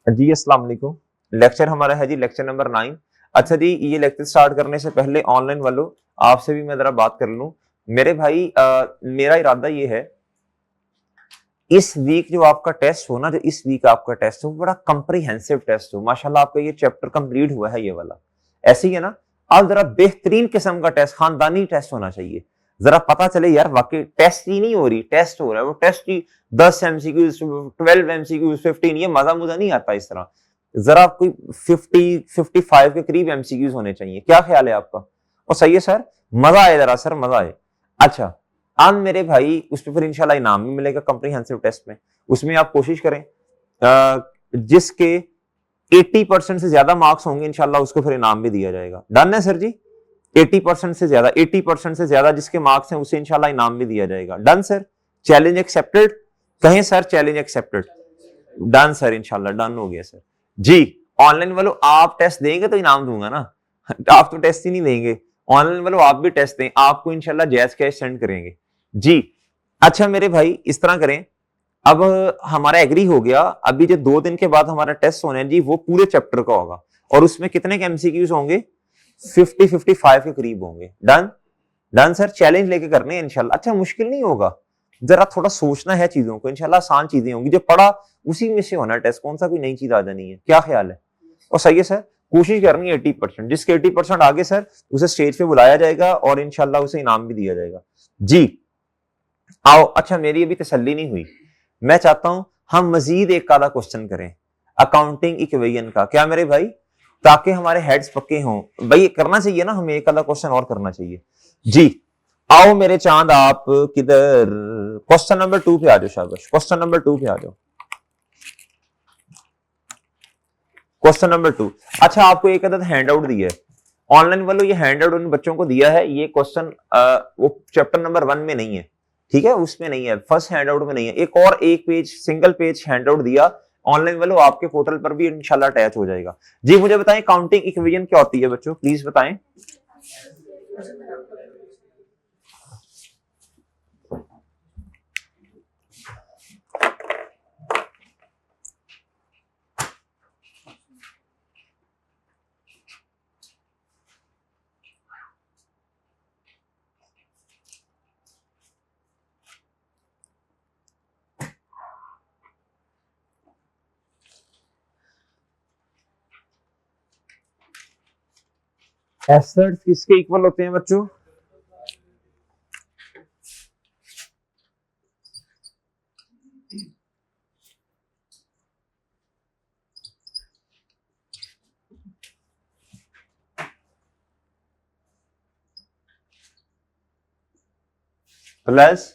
जी अस्सलाम वालेकुम। लेक्चर हमारा है जी लेक्चर नंबर 9। अच्छा जी, ये लेक्चर स्टार्ट करने से पहले ऑनलाइन वालों आपसे भी मैं जरा बात कर लूं। मेरे भाई मेरा इरादा ये है, इस वीक जो आपका टेस्ट हो ना, जो इस वीक आपका टेस्ट हो बड़ा कंप्रीहेंसिव टेस्ट हो। माशाल्लाह आपका ये चैप्टर कंप्लीट हुआ है ये वाला, ऐसे ही है ना। अब जरा बेहतरीन किस्म का टेस्ट, खानदानी टेस्ट होना चाहिए। जरा पता चले यार वाकई टेस्ट ही नहीं हो रही, टेस्ट हो रहा है। वो टेस्ट ही 10 एमसीक्यूज, 12 एमसीक्यूज, 15, ये मजा मुझा नहीं आता इस तरह। जरा कोई 50-55 के करीब एमसीक्यूज होने चाहिए। क्या ख्याल है आपका? और सही है सर, मजा आए जरा सर, मजा आए। अच्छा, अब मेरे भाई उस पर फिर इंशाल्लाह इनाम भी मिलेगा कॉम्प्रिहेंसिव टेस्ट में। उसमें आप कोशिश करें जिसके 80% से ज्यादा मार्क्स होंगे इंशाल्लाह उसको फिर इनाम भी दिया जाएगा। डन है सर जी? 80% से ज्यादा, 80% से ज्यादा जिसके मार्क्स हैं उसे इंशाल्लाह इनाम भी दिया जाएगा। Done sir? Challenge accepted? कहें sir challenge accepted. Done sir, इंशाल्लाह डन हो गया सर जी। ऑनलाइन वालों आप टेस्ट देंगे तो इनाम दूंगा ना। आप तो टेस्ट ही नहीं देंगे। ऑनलाइन वालों आप भी टेस्ट दें, आपको इंशाल्लाह जैज कैश सेंड करेंगे जी। अच्छा मेरे भाई इस तरह करें, अब हमारा एग्री हो गया। अभी जो 2 दिन के बाद हमारा टेस्ट होना है जी, वो पूरे चैप्टर का होगा और उसमें कितने के एमसीक्यूज होंगे? 50-55 के करीब होंगे। डन? डन सर, चैलेंज लेके करने हैं इंशाल्लाह। अच्छा मुश्किल नहीं होगा, जरा थोड़ा सोचना है चीजों को, इंशाल्लाह आसान चीजें होंगी। जो पढ़ा उसी में से होना है टेस्ट, कौन सा कोई नई चीज आ जानी है। क्या ख्याल है? और सही है सर, कोशिश करनी है 80%। जिसके 80% आगे सर उसे स्टेज पे बुलाया जाएगा और इंशाल्लाह उसे इनाम भी दिया जाएगा जी। आओ, अच्छा मेरी अभी तसल्ली नहीं हुई, मैं चाहता हूं हम मजीद एक आधा क्वेश्चन करें अकाउंटिंग इक्वेशन का। क्या मेरे भाई? ताकि हमारे हेड्स पक्के हों। भाई करना चाहिए ना, हमें एक आधा क्वेश्चन और करना चाहिए जी। आओ मेरे चांद, आप किधर? क्वेश्चन नंबर 2 पे आ जाओ, शाबाश। क्वेश्चन नंबर 2 पे आ जाओ। Question number 2। अच्छा आपको एक अदद हैंड आउट दिया है ऑनलाइन वालों, ये हैंड आउट उन बच्चों को दिया है। ये क्वेश्चन वो चैप्टर नंबर 1 में नहीं है, ठीक है, उसमें नहीं है, फर्स्ट हैंड आउट में नहीं है। एक और एक page, single page hand out दिया ऑनलाइन वालों, आपके पोर्टल पर भी इंशाल्लाह अटैच हो जाएगा जी। मुझे बताएं काउंटिंग इक्वेशन क्या होती है बच्चों, प्लीज बताएं। एसेट्स किसके इक्वल होते हैं बच्चों? Plus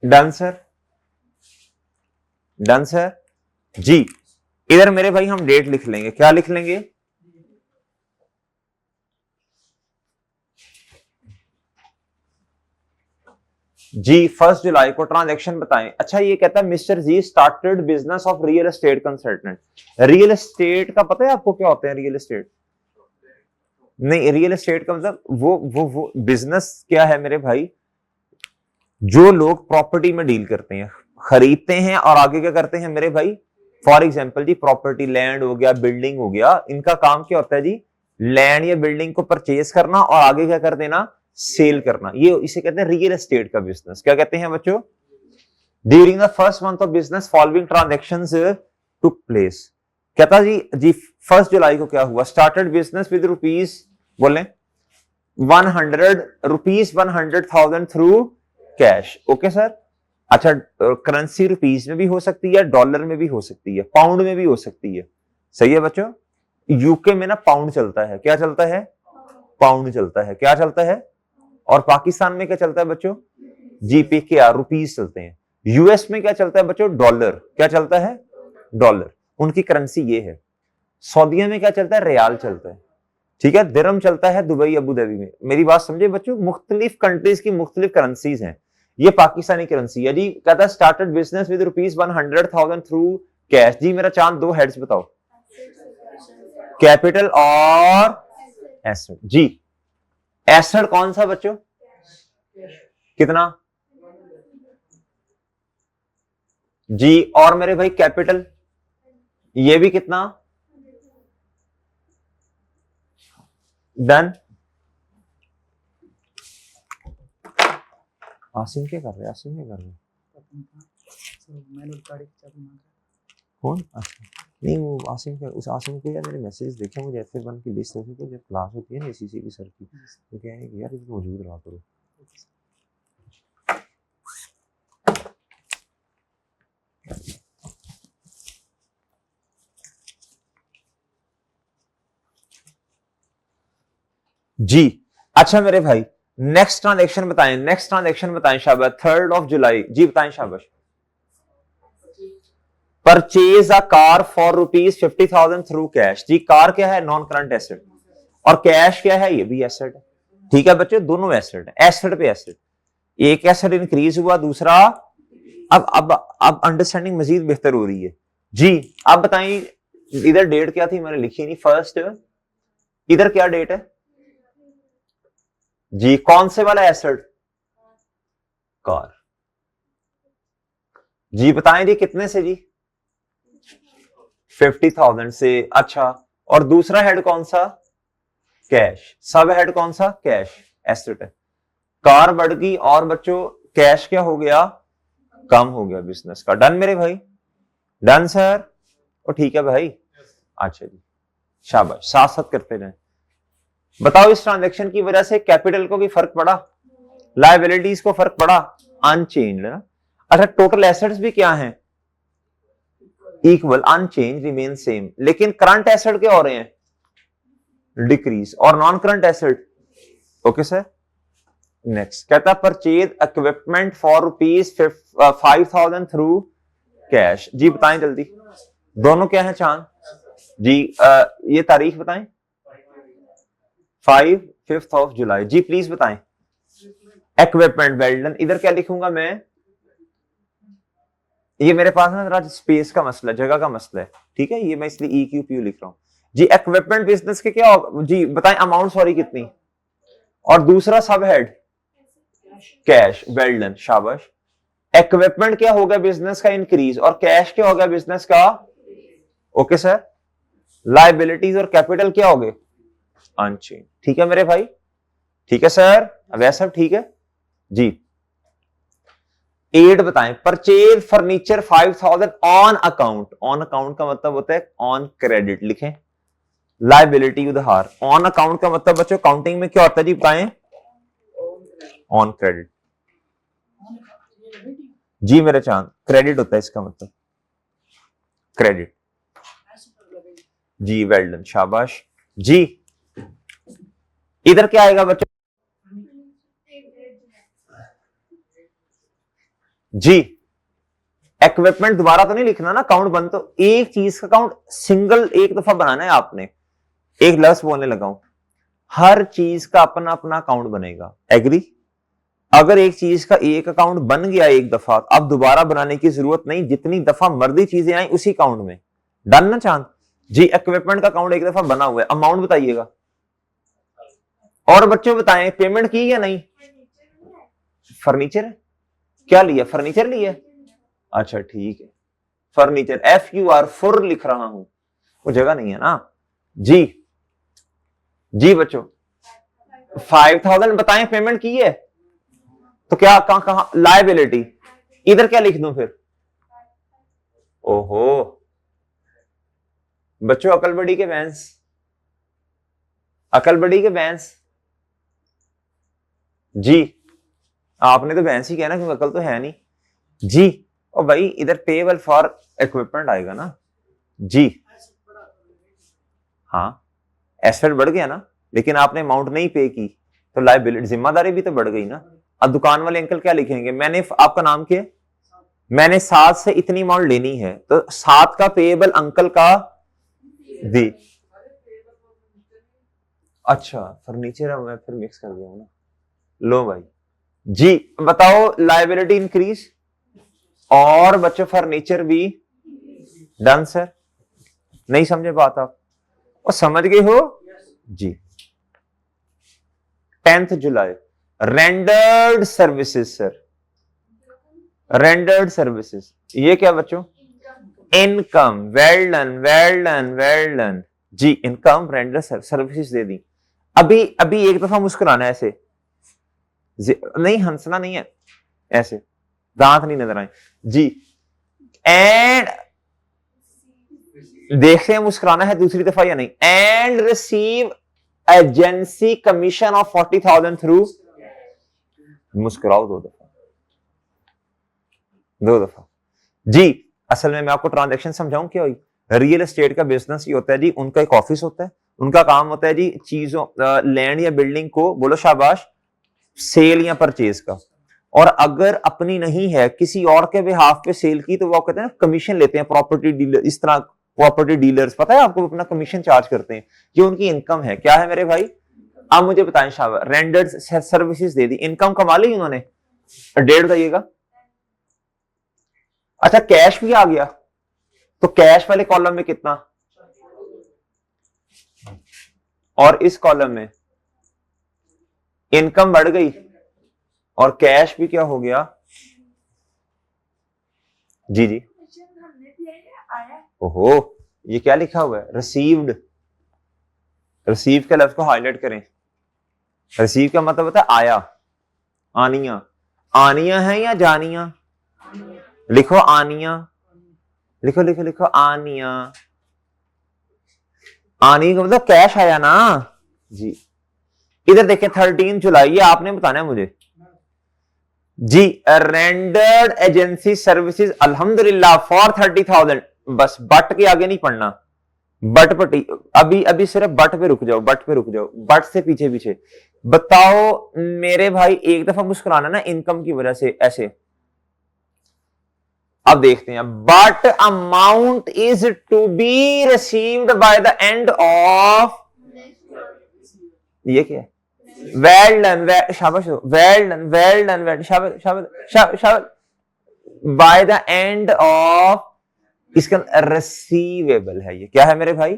done sir, done sir जी। इधर मेरे भाई हम डेट लिख लेंगे, क्या लिख लेंगे? जी 1 जुलाई को ट्रांजैक्शन बताएं। अच्छा ये कहता है mister G started business of real estate consultant. Real estate का पता है आपको क्या होता है? रियल एस्टेट नहीं, रियल एस्टेट का मतलब वो बिजनेस क्या है मेरे भाई? जो लोग प्रॉपर्टी में डील करते हैं, खरीदते हैं और आगे क्या करते हैं मेरे भाई? फॉर एग्जाम्पल जी, प्रॉपर्टी, लैंड हो गया, बिल्डिंग हो गया, इनका काम क्या होता है जी? लैंड या बिल्डिंग को परचेज करना और आगे क्या कर देना? सेल करना। ये इसे कहते हैं रियल एस्टेट का बिजनेस। क्या कहते हैं बच्चों? During the first month of business following transactions took place. कहता जी 1 जुलाई को क्या हुआ? स्टार्टेड बिजनेस विद रुपीज, बोले 100,000 थ्रू कैश। Okay sir. अच्छा करेंसी रुपीज में भी हो सकती है, डॉलर में भी हो सकती है, पाउंड में भी हो सकती है। सही है बच्चों? यूके में ना पाउंड चलता है। क्या चलता है? पाउंड चलता है। क्या चलता है? और पाकिस्तान में क्या चलता है बच्चों? जीपी के आर, रुपीज चलते हैं। यूएस में क्या चलता है बच्चों? डॉलर। क्या चलता है? डॉलर। उनकी करेंसी ये है। सऊदीया में क्या चलता है? रियाल चलता है। ठीक है, दिरहम चलता है दुबई अबू धाबी में। मेरी बात समझे बच्चों, मुख्तलिफ कंट्रीज की मुख्तलिफ करेंसीज हैं। ये पाकिस्तानी करेंसी है जी। कहता है started business with rupees 100,000 through cash. जी मेरा चांद, 2 हेड्स बताओ, कैपिटल और एसेट जी। एसेट कौन सा बच्चों? कितना? जी। और मेरे भाई कैपिटल, ये भी कितना? डन। आसिम क्या कर रहे हैं? आसिम क्या कर रहे हैं? कौन? अच्छा नहीं, वो आसिम क्या, उस आसिम को यार मैंने मैसेज देखे, मुझे F1 की लिस्ट होती है जब क्लास होती है ना इसी की सर की, तो क्या है कि यार इसको मौजूद रहा करो। जी। अच्छा मेरे भाई नेक्स्ट ट्रांजेक्शन बताएं, नेक्स्ट ट्रांजेक्शन बताएं शाबाश। 3rd of July जी बताएं शाबाश। Purchase a car for ₹50,000 through cash. जी कार क्या है? Non current asset. और कैश क्या है? ये भी एसेट है। ठीक है बच्चों, दोनों एसेट है, एसेट पे एसेट। एक एसेट इंक्रीज हुआ, दूसरा अब अंडरस्टैंडिंग मजीद बेहतर हो रही है। जी आप बताएं, इधर डेट क्या थी? मैंने लिखी नहीं। फर्स्ट, इधर क्या डेट है? जी कौन से वाला एसेट? कार। जी बताएं जी कितने से? जी 50,000 से। अच्छा, और दूसरा हेड कौन सा? कैश। सब हेड कौन सा? कैश। एसेट है। कार बढ़ गई और बच्चों कैश क्या हो गया? कम हो गया बिजनेस का। डन मेरे भाई? Done sir? ओ ठीक है भाई। अच्छा जी शाबाश, साथ साथ करते रहे। बताओ इस ट्रांजेक्शन की वजह से कैपिटल को भी फर्क पड़ा, लायबिलिटीज को फर्क पड़ा? अनचेंज ना। अच्छा टोटल एसेट्स भी क्या हैं? Equal, unchange, remain same. लेकिन करंट एसेट क्या हो रहे हैं? डिक्रीज। और non current asset? Okay sir. Next कहता purchase equipment for ₹5,000 through cash. जी बताएं जल्दी, दोनों क्या है चांद? जी ये तारीख बताएं। 5th of July। जी प्लीज बताएं। इक्विपमेंट वेल्डन, इधर क्या लिखूंगा मैं? ये मेरे पास ना जरा स्पेस का मसला, जगह का मसला है, ठीक है, ये मैं इसलिए EQPU लिख रहा हूं। जी इक्विपमेंट बिजनेस के क्या जी बताएं अमाउंट, सॉरी कितनी? और दूसरा सब हेड? कैश। वेल डन शाबाश। इक्विपमेंट क्या हो गया बिजनेस का? इंक्रीज। और कैश क्या हो गया बिजनेस का? Okay sir. लायबिलिटीज और कैपिटल क्या हो गए? अनचेंज। ठीक है मेरे भाई? ठीक है सर, वैसा ठीक है जी। 8 बताएं। Purchase furniture 5,000 on account. On account का मतलब होता है ऑन क्रेडिट, लिखें। लायबिलिटी उधार। ऑन अकाउंट का मतलब बच्चों काउंटिंग में क्या होता है? जी बताएं। On credit. जी मेरे चांद, क्रेडिट होता है इसका मतलब, क्रेडिट। जी वेल डन शाबाश। जी इधर क्या आएगा बच्चों? जी इक्विपमेंट दोबारा तो नहीं लिखना ना, काउंट बंद, तो एक चीज का काउंट सिंगल एक दफा बनाना है आपने। एक लफ्ज बोलने लगा हूं, हर चीज का अपना अपना अकाउंट बनेगा। एग्री? अगर एक चीज का एक अकाउंट बन गया एक दफा, अब दोबारा बनाने की जरूरत नहीं, जितनी दफा मर्जी चीजें आई उसी अकाउंट में। डन ना चांद? जी इक्विपमेंट का अकाउंट एक दफा बना हुआ है। अमाउंट बताइएगा। और बच्चों बताएं पेमेंट की या नहीं? फर्नीचर क्या लिया? फर्नीचर लिया। अच्छा ठीक है, फर्नीचर FUR फुर लिख रहा हूं, वो जगह नहीं है ना। जी जी बच्चों 5,000 बताएं पेमेंट की है, तो क्या कहां कहां लायबिलिटी? इधर क्या लिख दूं फिर? ओहो बच्चों अकल बड़ी के बैंस, अकल बड़ी के बैंस। जी आपने तो बैंस ही कहना क्योंकि अकल तो है नहीं। जी ओ भाई इधर पेबल फॉर इक्विपमेंट आएगा ना। जी हाँ एसेट बढ़ गया ना, लेकिन आपने अमाउंट नहीं पे की, तो लायबिलिटी जिम्मेदारी भी तो बढ़ गई ना। अब दुकान वाले अंकल क्या लिखेंगे? मैंने, आपका नाम क्या है? मैंने 7 से इतनी अमाउंट लेनी है, तो 7 का पेएबल अंकल का दी। अच्छा फर्नीचर है, मैं फिर मिक्स कर दिया हूं ना। लो भाई जी बताओ लायबिलिटी इंक्रीज और बच्चों फर्नीचर भी। Done sir? नहीं समझे बात आप? और समझ गए हो? जी 10th जुलाई। Rendered services sir, rendered services, ये क्या बच्चों? Income. Well done, well done, well done जी। इनकम रेंडर सर्विसेज दे दी। अभी अभी एक दफा मुस्कुराना ऐसे, नहीं हंसना नहीं है, ऐसे दांत नहीं नजर आए जी। एंड देखते हैं मुस्कुराना है दूसरी दफा या नहीं। And receive agency commission of 40,000 through, मुस्कुराओ दो दफा, दो दफा जी। असल में मैं आपको ट्रांजैक्शन समझाऊं क्या हुई। रियल एस्टेट का बिजनेस ये होता है जी, उनका एक ऑफिस होता है, उनका काम होता है जी चीजों, लैंड या बिल्डिंग को, बोलो शाबाश, सेल या परचेज का। और अगर अपनी नहीं है, किसी और के बिहाफ पे सेल की, तो वो कहते हैं कमीशन लेते हैं, प्रॉपर्टी डीलर, इस तरह प्रॉपर्टी डीलर्स, पता है आपको, अपना कमीशन चार्ज करते हैं। ये उनकी इनकम है। क्या है मेरे भाई? आप मुझे बताएं शाबाश। रेंडर्ड सर्विसेज दे दी, इनकम कमा ली उन्होंने, डेढ़ बताइएगा। अच्छा कैश भी आ गया, तो कैश वाले कॉलम में कितना, और इस कॉलम में इनकम बढ़ गई और कैश भी क्या हो गया जी जी। ओहो, ये क्या लिखा हुआ है? रिसीव्ड। रिसीव के लफ्ज को हाईलाइट करें। रिसीव का मतलब होता है आया, आनिया। आनिया है या जानिया? लिखो आनिया, लिखो लिखो लिखो आनिया। आनी का मतलब कैश आया ना जी। इधर देखें 13 जुलाई, ये आपने बताना है मुझे जी। रेंडर्ड एजेंसी सर्विसेज अल्हम्दुलिल्लाह फॉर 30,000। बस बट के आगे नहीं पढ़ना, बट पटी, अभी अभी सिर्फ बट पे रुक जाओ, बट पे रुक जाओ, बट से पीछे पीछे। बताओ मेरे भाई, एक दफा मुस्कुराना ना इनकम की वजह से ऐसे। अब देखते हैं। But amount is to be received by the end of, ये क्या है? वेल डन, शाबाश, well done, well done, well, शाबाश शाबाश शाबाश। बाय द एंड ऑफ, इसका रिसीवेबल है। ये क्या है मेरे भाई?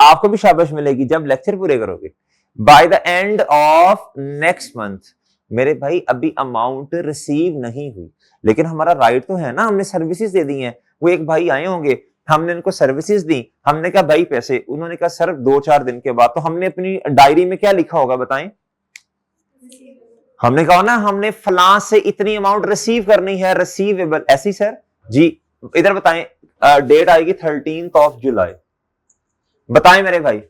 आपको भी शाबाश मिलेगी जब लेक्चर पूरे करोगे। Bye the end of next month. मेरे भाई अभी अमाउंट रिसीव नहीं हुई, लेकिन हमारा राइट तो है ना, हमने सर्विसेज दे दी हैं। वो एक भाई आए होंगे, हमने इनको सर्विसेज दी, हमने कहा भाई पैसे, उन्होंने कहा सर 2-4 दिन के बाद। तो हमने अपनी डायरी में क्या लिखा होगा बताएं? हमने कहा ना हमने फलां से इतनी अमाउंट रिसीव करनी है, रिसीवेबल। ऐसी सर जी। इधर बताएं, डेट आएगी 13 जुलाई। बताएं मेरे भाई,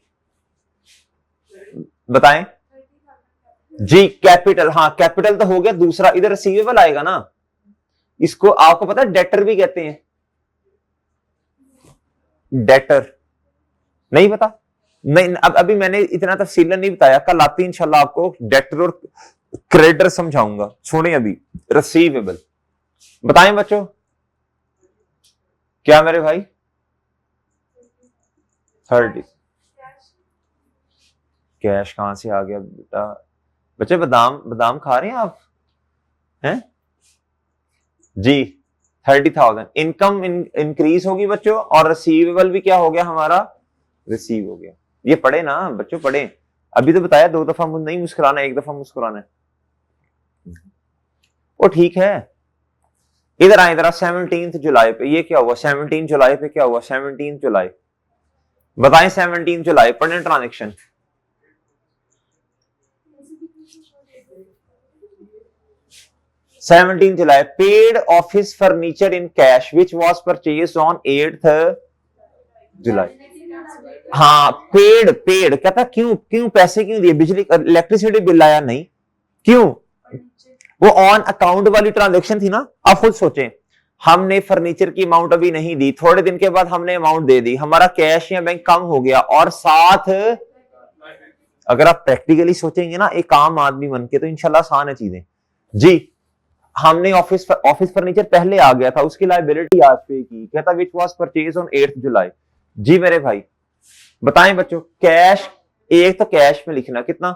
बताएं जी। कैपिटल, हाँ कैपिटल तो हो गया। दूसरा इधर रिसीवेबल आएगा ना, इसको आपको पता है डेटर भी कहते हैं। डेटर नहीं पता? नहीं, अब अभी मैंने इतना तफसील नहीं बताया, कल आती इंशाल्लाह आपको डेटर और क्रेडिटर समझाऊंगा। छोड़े अभी रिसीवेबल। बताएं बच्चों, क्या मेरे भाई? 30। कैश कहां से आ गया बेटा? बच्चे बादाम बादाम खा रहे हैं आप हैं जी। 30,000 इनकम इंक्रीज होगी बच्चों, और रिसीवेबल भी क्या हो गया हमारा? रिसीव हो गया। ये पढ़े ना बच्चों, पढ़े। अभी तो बताया 2 दफा नहीं मुस्कुराना, 1 दफा मुस्कुराना है। वो ठीक है। इधर आए, इधर 17 जुलाई पे ये क्या हुआ? 17 जुलाई पे क्या हुआ? 17 जुलाई बताएं। 17 जुलाई पढ़े transaction. July paid office furniture in cash which was purchased on 8th July। हाँ पेड, पेड कहता क्यों, क्यों पैसे क्यों दिए? बिजली इलेक्ट्रिसिटी बिल आया नहीं, क्यों? वो ऑन अकाउंट वाली ट्रांजेक्शन थी ना। आप खुद सोचें, हमने फर्नीचर की अमाउंट अभी नहीं दी, थोड़े दिन के बाद हमने अमाउंट दे दी, हमारा कैश या बैंक कम हो गया, और साथ अगर आप प्रैक्टिकली सोचेंगे ना एक आम आदमी बन के, तो इंशाल्लाह आसान है चीजें जी। हमने ऑफिस फर्नीचर पहले आ गया था, उसकी लायबिलिटी आज पे की, कहता which was purchase on 8th जुलाई जी। मेरे भाई बताएं बच्चों, कैश, एक तो कैश में लिखना कितना,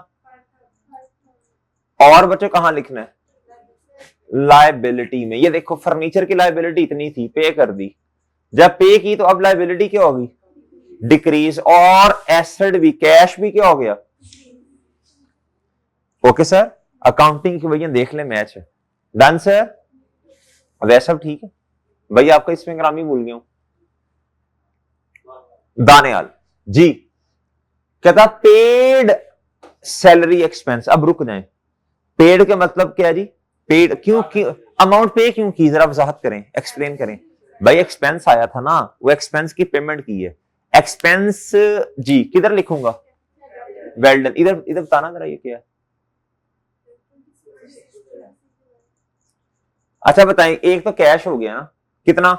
और बच्चों कहां लिखना है? लायबिलिटी में। ये देखो फर्नीचर की लायबिलिटी इतनी थी, पे कर दी, जब पे की तो अब लायबिलिटी क्या होगी? डिक्रीज। और एसेट भी, कैश भी क्या हो गया? ओके सर, अकाउंटिंग की भैया देख ले मैच है। डन सर, वह सब ठीक है भैया। आपका इसमें ग्राम ही भूल गया हूं। दानेवाल जी कहता पेड सैलरी एक्सपेंस। अब रुक जाए, पेड के मतलब क्या है जी? पेड क्यों अमाउंट पे क्यों की, जरा वजाहत करें, एक्सप्लेन करें। भाई एक्सपेंस आया था ना, वो एक्सपेंस की पेमेंट की है। एक्सपेंस जी किधर लिखूंगा? Well done. इधर इधर बताना जरा ये क्या है। अच्छा बताएं, एक तो कैश हो गया ना, कितना,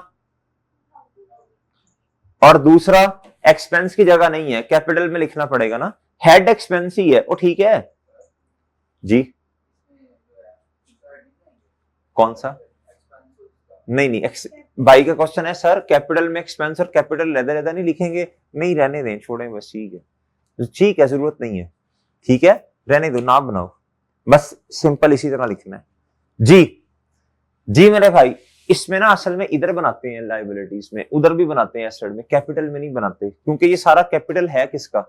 और दूसरा एक्सपेंस की जगह नहीं है, कैपिटल में लिखना पड़ेगा ना, हेड एक्सपेंस ही है वो, ठीक है जी। कौन सा? नहीं नहीं भाई का क्वेश्चन है सर कैपिटल में एक्सपेंस और कैपिटल लेदा लेदा नहीं लिखेंगे। नहीं रहने दें, छोड़ें बस, ठीक है ठीक है, जरूरत नहीं है, ठीक है रहने दो, ना बनाओ, बस सिंपल इसी तरह लिखना है जी। जी मेरे भाई, इसमें ना असल में इधर बनाते हैं लाइबिलिटीज में, उधर भी बनाते हैं एसेट में, कैपिटल में नहीं बनाते, क्योंकि ये सारा कैपिटल है किसका?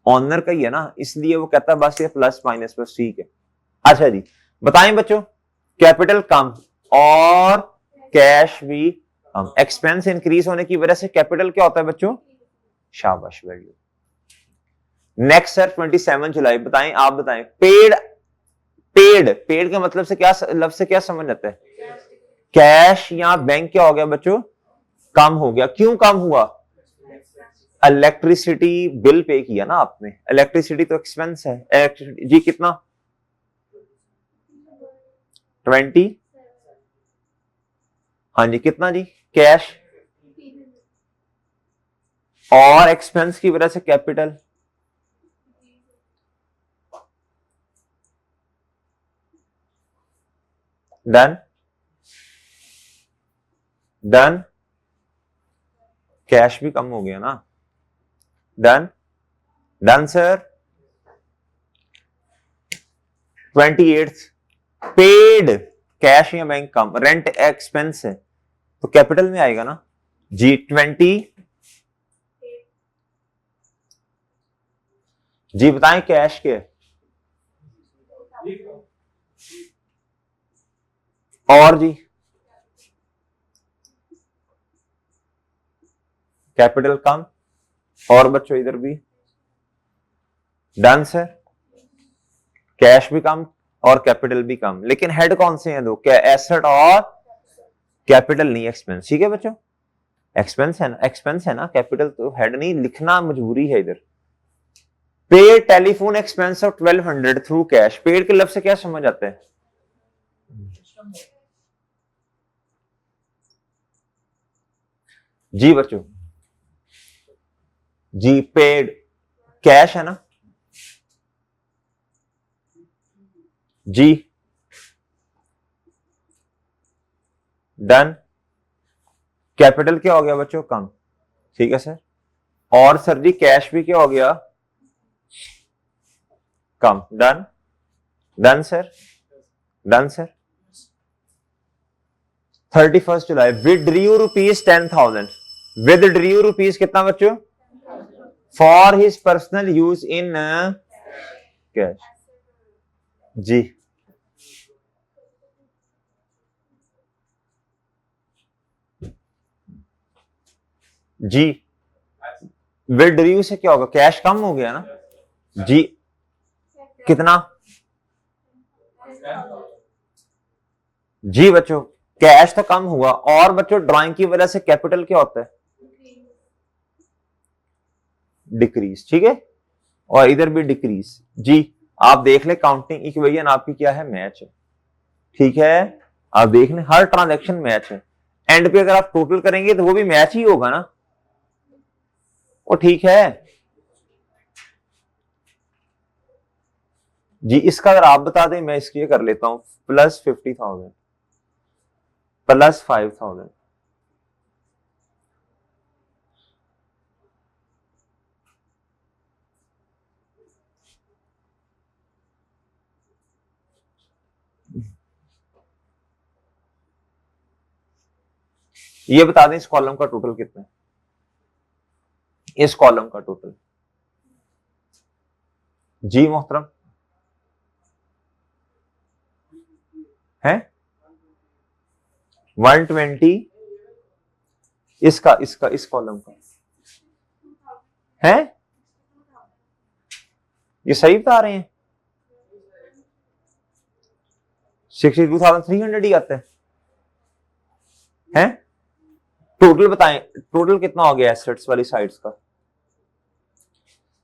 ऑनर का ही है ना, इसलिए वो कहता है बस ये प्लस माइनस बस, ठीक है। अच्छा जी बताएं बच्चों, कैपिटल कम और कैश भी कम, एक्सपेंस इंक्रीज होने की वजह से कैपिटल क्या होता है बच्चों? शाबाश, वैल्यू। नेक्स्ट सर 27 जुलाई, बताएं, आप बताएं। पेड, पेड पेड के मतलब से क्या, लफ्ज से क्या समझ आता है? कैश या बैंक क्या हो गया बच्चों? कम हो गया। क्यों कम हुआ? इलेक्ट्रिसिटी बिल पे किया ना आपने, इलेक्ट्रिसिटी तो एक्सपेंस है। जी कितना? 20। हाँ जी कितना जी? कैश और एक्सपेंस की वजह से कैपिटल। डन डन, कैश भी कम हो गया ना। Done done sir. 28 paid, cash या बैंक कम, रेंट एक्सपेंस है तो कैपिटल में आएगा ना जी। 20 जी बताएं कैश के, और जी कैपिटल कम, और बच्चों इधर भी डन सर, कैश भी कम और कैपिटल भी कम, लेकिन हेड कौन से हैं दो? क्या एसेट और कैपिटल, नहीं एक्सपेंस, ठीक है बच्चों। एक्सपेंस है ना, एक्सपेंस है ना, कैपिटल तो हेड नहीं, लिखना मजबूरी है इधर। Paid telephone expense of 1200 through cash, paid के लफ्ज से क्या समझ आता है? जी बच्चों जी, पेड कैश है ना जी। डन, कैपिटल क्या हो गया बच्चों? कम, ठीक है सर। और सर जी कैश भी क्या हो गया? कम। Done done sir, done sir. 31 जुलाई, विदड्रू रुपीज 10,000, विदड्रू रुपीज कितना बच्चों? For his personal use in cash जी। जी विदड्रू से क्या होगा? कैश कम हो गया ना जी। कितना? जी बच्चों कैश तो कम हुआ, और बच्चों ड्राइंग की वजह से कैपिटल क्या होता है? डिक्रीज, ठीक है। और इधर भी डिक्रीज जी। आप देख ले काउंटिंग इक्वेशन आपकी क्या है? मैच है, ठीक है। आप देख लें हर ट्रांजैक्शन मैच है, एंड पे अगर आप टोटल करेंगे तो वो भी मैच ही होगा ना, वो ठीक है जी। इसका अगर आप बता दें, मैं इसके कर लेता हूं, प्लस 50,000 प्लस 5,000। ये बता दें इस कॉलम का टोटल कितना है? इस कॉलम का टोटल जी मोहतरम है 120, इसका इसका इस कॉलम का है, ये सही बता रहे हैं, 62,300 ही आता है? टोटल बताएं, टोटल कितना हो गया एसेट्स वाली साइड्स का?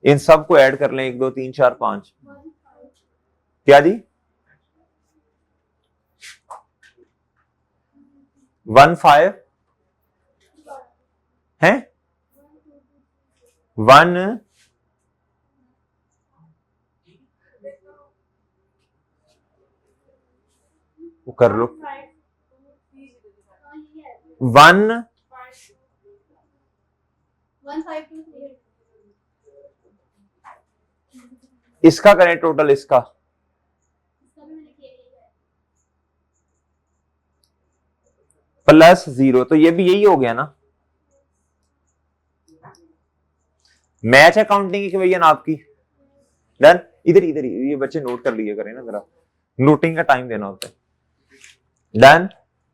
इन सब को ऐड कर लें, 1 2 3 4 5, क्या जी 15 है 1 कर लो 1 इसका करें टोटल, इसका +0, तो ये भी यही हो गया ना। मैच अकाउंटिंग इक्वेशन आपकी डन। इधर इधर ये बच्चे नोट कर लिए करें ना, जरा नोटिंग का टाइम देना होता है। डन,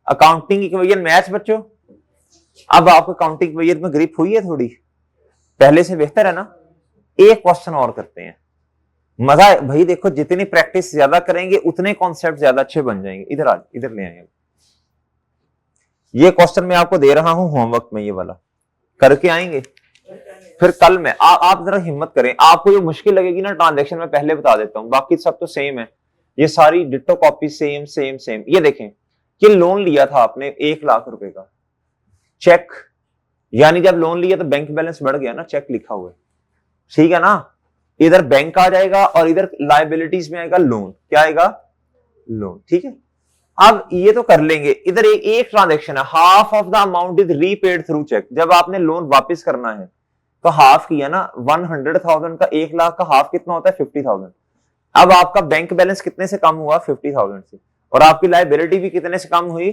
अकाउंटिंग इक्वेशन मैच बच्चों। अब आपको अकाउंटिंग इक्वेशन में ग्रिप हुई है थोड़ी, पहले से बेहतर है ना। एक क्वेश्चन और करते हैं, मजा है भाई। देखो जितनी प्रैक्टिस ज्यादा करेंगे उतने कॉन्सेप्ट ज्यादा अच्छे बन जाएंगे। इधर आ, इधर ले आएंगे। ये क्वेश्चन मैं आपको दे रहा हूं होमवर्क में, ये वाला करके आएंगे। फिर कल में आप जरा हिम्मत करें। आपको जो मुश्किल लगेगी ना ट्रांजैक्शन में पहले बता देता हूं, बाकी सब तो सेम है। ये सारी ditto copy same same same. ये देखें कि लोन लिया था आपने 1 लाख रुपए का, चेक, यानी जब लोन लिया तो बैंक बैलेंस बढ़ गया ना, चेक लिखा हुआ है, ठीक है ना। इधर बैंक आ जाएगा और इधर लायबिलिटीज में आएगा लोन। क्या आएगा? लोन, ठीक है। अब ये तो कर लेंगे। इधर एक ट्रांजैक्शन है, half of the amount is repaid through cheque. जब आपने लोन वापस करना है तो हाफ किया ना, 100,000 का 1 लाख का हाफ कितना होता है? 50,000। अब आपका बैंक बैलेंस कितने से कम हुआ? 50,000 से, और आपकी लायबिलिटी भी कितने से कम हुई?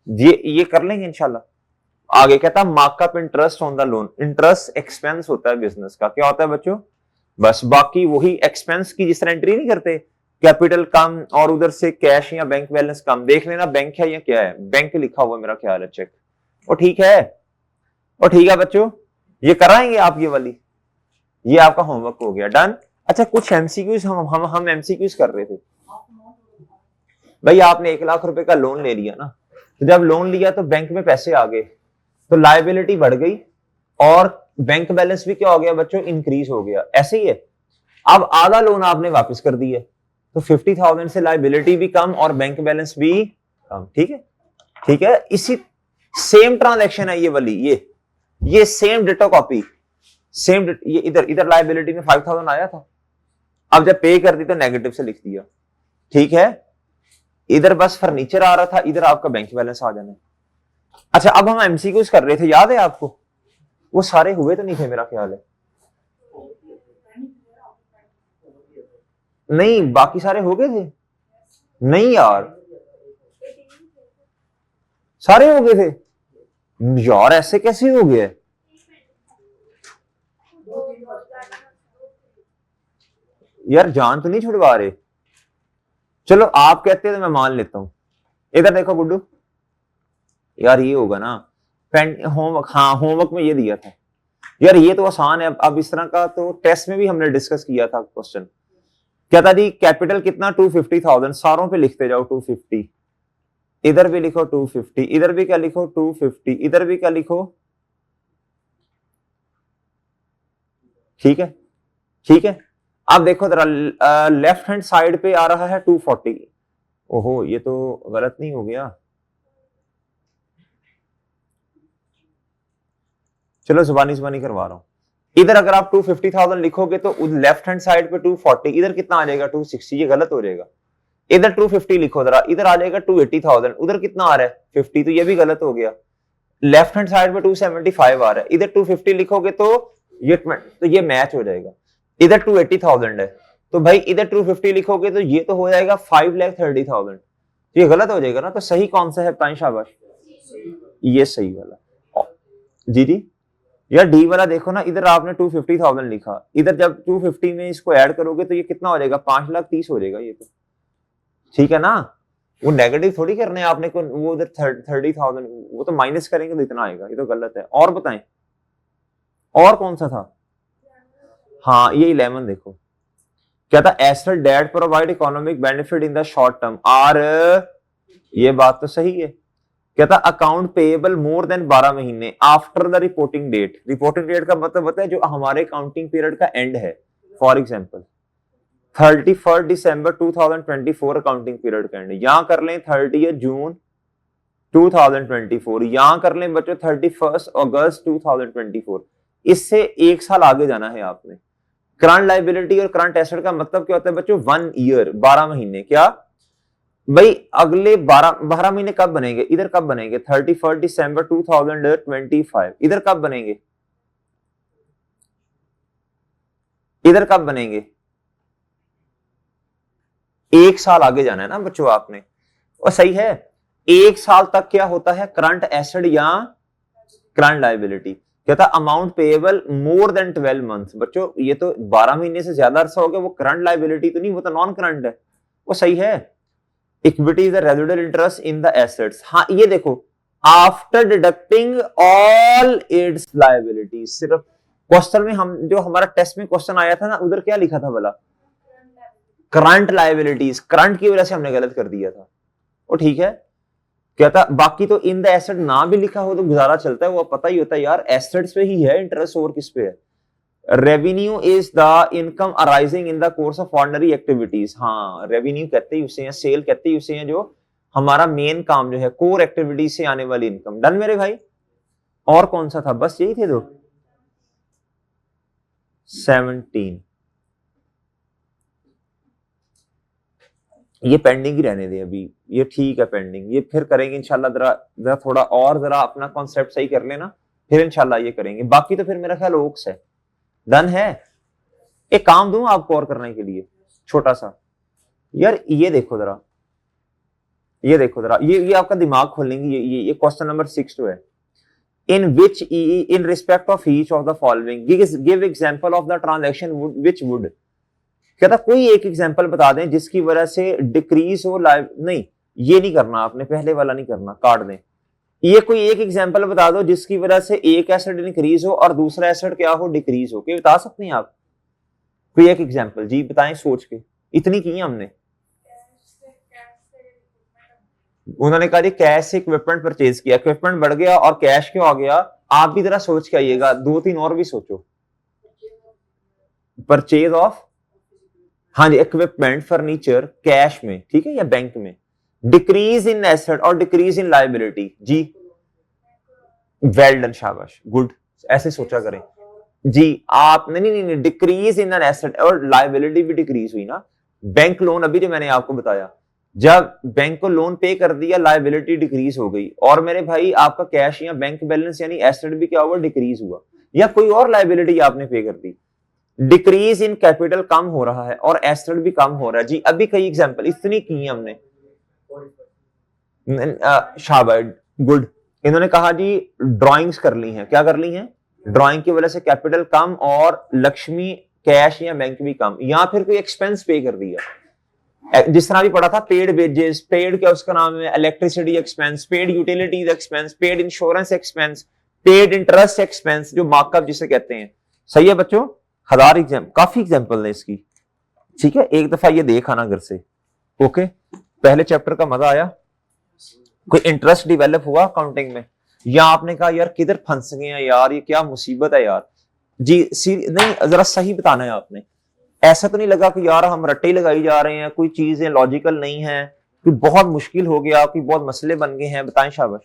ये कर लेंगे इंशाल्लाह। आगे कहता है markup interest on the loan. Interest expense होता है बिजनेस का। क्या होता है बच्चों? बस बाकी वही एक्सपेंस की जिस तरह एंट्री नहीं करते, कैपिटल कम और उधर से कैश या बैंक बैलेंस कम। देख लेना बैंक है या क्या है, बैंक लिखा हुआ मेरा ख्याल है, चेक। और ठीक है, और ठीक है बच्चों, ये कराएंगे आप ये वाली। ये आपका होमवर्क हो गया, डन। अच्छा, कुछ एमसीक्यूज हम एमसीक्यूज कर रहे थे भाई। आपने 1 लाख रुपए का लोन ले लिया ना, तो जब लोन लिया तो बैंक में पैसे आ गए, तो लायबिलिटी बढ़ गई और बैंक बैलेंस भी क्या हो गया बच्चों? इंक्रीज हो गया। ऐसे ही है। अब आधा लोन आपने वापस कर दिया, तो 50,000 से लायबिलिटी भी कम और बैंक बैलेंस भी कम। ठीक है, ठीक है। इसी सेम ट्रांजैक्शन है ये वाली, ये सेम डिटो कॉपी, सेम। ये इधर लायबिलिटी में 5,000 आया था, अब जब पे कर दी तो नेगेटिव से लिख दिया। ठीक है, इधर बस फर्नीचर आ रहा था, इधर आपका बैंक बैलेंस आ जाना। अच्छा, अब हम एमसीक्यूज कर रहे थे, याद है आपको? वो सारे हुए तो नहीं थे मेरा ख्याल है। नहीं, बाकी सारे हो गए थे। नहीं यार, सारे हो गए थे यार, ऐसे कैसे हो गए? यार जान तो नहीं छुड़वा रहे। चलो आप कहते हैं तो मैं मान लेता हूं। इधर देखो गुड्डू, यार ये होगा ना होमवर्क। हाँ, होमवर्क में ये दिया था यार, ये तो आसान है। अब इस तरह का तो टेस्ट में भी हमने डिस्कस किया था क्वेश्चन। क्या था जी? कैपिटल कितना? 250,000। सारों पे लिखते जाओ 250, इधर भी लिखो 250, इधर भी क्या लिखो 250, इधर भी क्या लिखो। ठीक है, ठीक है। अब देखो जरा, लेफ्ट हैंड साइड पे आ रहा है 240। ओहो, ये तो गलत नहीं हो गया? चलो जुबानी करवा रहा हूं। इधर अगर आप 250,000 लिखोगे तो लेफ्ट हैंड साइड पे 240, इधर कितना आ जाएगा? 260। ये गलत हो जाएगा। इधर 250 लिखो जरा, इधर आ जाएगा 280,000। उधर कितना आ रहा है? 50, तो ये भी गलत हो गया। लेफ्ट हैंड साइड पे 275 आ रहा है, इधर 250 लिखोगे तो ये मैच हो जाएगा। इधर 280,000 है, तो भाई इधर 250 लिखोगे तो ये तो हो जाएगा 5,30,000। ये गलत हो जाएगा ना। तो सही कौन सा है? बताएं, शाबाश। ये सही वाला। जी जी, यार डी वाला देखो ना, इधर आपने 250,000 लिखा, इधर जब 250 में इसको ऐड करोगे तो ये कितना हो जाएगा? 5,30,000 हो जाएगा ये तो। ठीक है ना। वो नेगेटिव थोड़ी करने हैं आपने को, वो उधर 30,000 वो तो माइनस करेंगे तो इतना आएगा, ये तो गलत है। और बताएं और कौन सा था? हाँ ये 11 देखो क्या था, asset that provide economic benefit in the short term are, ये बात तो सही है। क्या था, अकाउंट पेएबल मोर देन 12 महीने after the reporting date. Reporting date का मतलब होता है जो हमारे काउंटिंग पीरियड का एंड है। For example 31 December 2024 accounting period का एंड, यहां कर लें 30 जून 2024, यहां कर लें बच्चों 31 अगस्त 2024। इससे एक साल आगे जाना है आपने। करंट लायबिलिटी और करंट एसेट का मतलब क्या होता है बच्चों? 1 ईयर, 12 महीने। क्या भाई अगले 12 महीने कब बनेंगे? इधर कब बनेंगे? 31 दिसंबर 2025। इधर कब बनेंगे? इधर कब बनेंगे? एक साल आगे जाना है ना बच्चों आपने। और सही है, एक साल तक क्या होता है? करंट एसेट या करंट लायबिलिटी। क्या था, अमाउंट पेएबल मोर देन 12 मंथ्स। बच्चों ये तो 12 महीने से ज्यादा अरसा हो गया, वो करंट लायबिलिटी तो नहीं, वो तो नॉन करंट है। वो सही है। Equity is the residual interest in the assets. हाँ ये देखो, after deducting all it's liability. सिर्फ क्वेश्चन में हम जो हमारा टेस्ट में क्वेश्चन आया था ना, उधर क्या लिखा था भला? Current liabilities. करंट की वजह से हमने गलत कर दिया था। वो ठीक है। क्या था, बाकी तो इन द एसेट ना भी लिखा हो तो गुजारा चलता है, वो पता ही होता है यार एसेट्स पे ही है इंटरेस्ट, और किस पे है? Revenue is the income arising in the course of ordinary activities. हाँ रेवेन्यू कहते ही उसे हैं, सेल कहते ही उसे हैं जो हमारा मेन काम जो है, कोर एक्टिविटीज से आने वाली इनकम। डन मेरे भाई। और कौन सा था? बस यही थे दो। 17 ये पेंडिंग ही रहने दे अभी, ये ठीक है पेंडिंग, ये फिर करेंगे इंशाल्लाह। जरा थोड़ा और जरा अपना कॉन्सेप्ट सही कर लेना, फिर इंशाल्लाह ये करेंगे। बाकी तो फिर मेरा ख्याल ओक्स है। डन है। एक काम दूं आपको और करने के लिए छोटा सा, यार ये देखो जरा, ये देखो जरा, ये आपका दिमाग खोलेंगे। ये क्वेश्चन नंबर 6 जो है, in which in respect of each of the following give example of the transaction which would. क्या था, कोई एक एग्जांपल बता दें जिसकी वजह से डिक्रीज हो लाइव। नहीं ये नहीं करना आपने, पहले वाला नहीं करना, काट दें। ये कोई एक एग्जांपल बता दो जिसकी वजह से एक एसेट इंक्रीज हो और दूसरा एसेट क्या हो? डिक्रीज हो। क्या बता सकते हैं आप? कोई एक एग्जांपल जी बताएं सोच के। इतनी की हमने। उन्होंने कहा जी कैश से इक्विपमेंट परचेज किया, इक्विपमेंट बढ़ गया और कैश क्यों आ गया? आप भी जरा सोच के आइएगा, 2-3 और भी सोचो। परचेज ऑफ, हाँ जी, इक्विपमेंट फर्नीचर कैश में, ठीक है, या बैंक में। डिक्रीज इन एसेट और डिक्रीज इन लायबिलिटी जी। वेल डन, शाबाश, गुड। ऐसे सोचा करें जी आप। नहीं, डिक्रीज इन एन एसेट और लायबिलिटी भी डिक्रीज हुई ना। बैंक लोन अभी जो मैंने आपको बताया, जब बैंक को लोन पे कर दिया लायबिलिटी डिक्रीज हो गई, और मेरे भाई आपका कैश या बैंक बैलेंस यानी एसेट भी क्या हुआ? डिक्रीज हुआ। या कोई और लायबिलिटी आपने पे कर दी, डिक्रीज इन कैपिटल कम हो रहा है और एसेट भी कम हो रहा है जी। अभी कई एग्जांपल इतनी की हमने। शाबाश, गुड। इन्होंने कहा जी ड्राइंग्स कर ली हैं। क्या कर ली हैं? ड्राइंग की वजह से कैपिटल कम और लक्ष्मी कैश या बैंक भी कम। या फिर कोई एक्सपेंस पे कर दिया, जिस तरह भी पढ़ा था, पेड वेजेस, पेड क्या उसका नाम है, electricity expense, paid utilities expense, paid insurance expense, paid interest expense, जो मार्कअप जिसे कहते हैं। सही है बच्चों, काफी एग्जाम्पल है इसकी। ठीक है, एक दफा ये देख आना घर से। ओके, पहले चैप्टर का मजा आया? कोई इंटरेस्ट डेवलप हुआ अकाउंटिंग में, या आपने कहा यार किधर फंस गए हैं यार, ये क्या मुसीबत है यार जी? नहीं, जरा सही बताना है आपने। ऐसा तो नहीं लगा कि यार हम रट्टे लगाई जा रहे हैं, कोई चीजें लॉजिकल नहीं है, कोई बहुत मुश्किल हो गया, कोई बहुत मसले बन गए हैं? बताएं, शाबाश।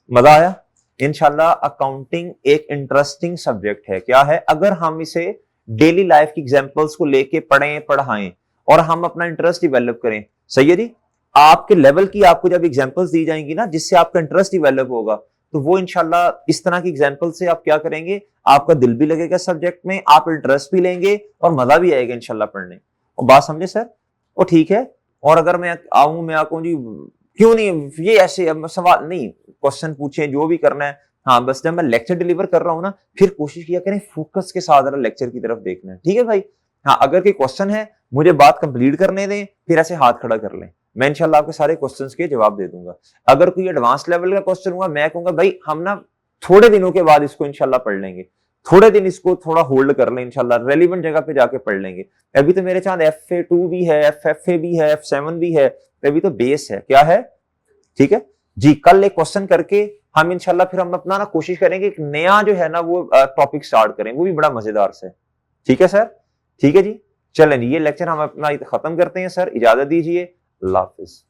मजा आया? इंशाल्लाह अकाउंटिंग एक इंटरेस्टिंग सब्जेक्ट है। क्या है? अगर हम इसे डेली लाइफ की एग्जांपल्स को लेके पढ़ें, पढ़ाएं और हम अपना इंटरेस्ट डेवलप करें। सही है जी। आपके लेवल की आपको जब एग्जांपल्स दी जाएंगी ना, जिससे आपका इंटरेस्ट डेवलप होगा, तो वो इंशाल्लाह इस तरह की एग्जांपल से आप क्या करेंगे, आपका दिल भी लगेगा सब्जेक्ट में, आप इंटरेस्ट भी लेंगे और मजा भी आएगा इंशाल्लाह पढ़ने। और बात समझे सर? वो ठीक है। और अगर मैं आऊं, मैं आपको जी क्यों नहीं ये ऐसे सवाल नहीं, क्वेश्चन पूछे, जो भी करना है। हाँ बस जब मैं लेक्चर डिलीवर कर रहा हूँ ना, फिर कोशिश किया करें फोकस के साथ लेक्चर की तरफ देखना है। ठीक है भाई? हाँ, अगर कोई क्वेश्चन है मुझे बात कंप्लीट करने दें, फिर ऐसे हाथ खड़ा कर लें, मैं इंशाल्लाह आपके सारे क्वेश्चंस के जवाब दे दूंगा। अगर कोई एडवांस लेवल का क्वेश्चन हुआ, मैं कहूंगा भाई हम ना थोड़े दिनों के बाद इसको इंशाल्लाह पढ़ लेंगे, थोड़े दिन इसको थोड़ा होल्ड कर लें, इंशाल्लाह रेलिवेंट जगह पे जाके पढ़ लेंगे। अभी तो मेरे साथ FA2 भी है, FFA भी है, F7 भी है, अभी तो बेस है, क्या है, ठीक है जी। कल एक क्वेश्चन करके हम इंशाल्लाह फिर हम अपना ना कोशिश करेंगे एक नया जो है ना वो टॉपिक स्टार्ट करें, वो भी बड़ा मजेदार से, ठीक है सर, ठीक है जी। चलें जी, ये लेक्चर हम अपना खत्म करते हैं सर, इजाजत दीजिए, अल्लाह हाफिज।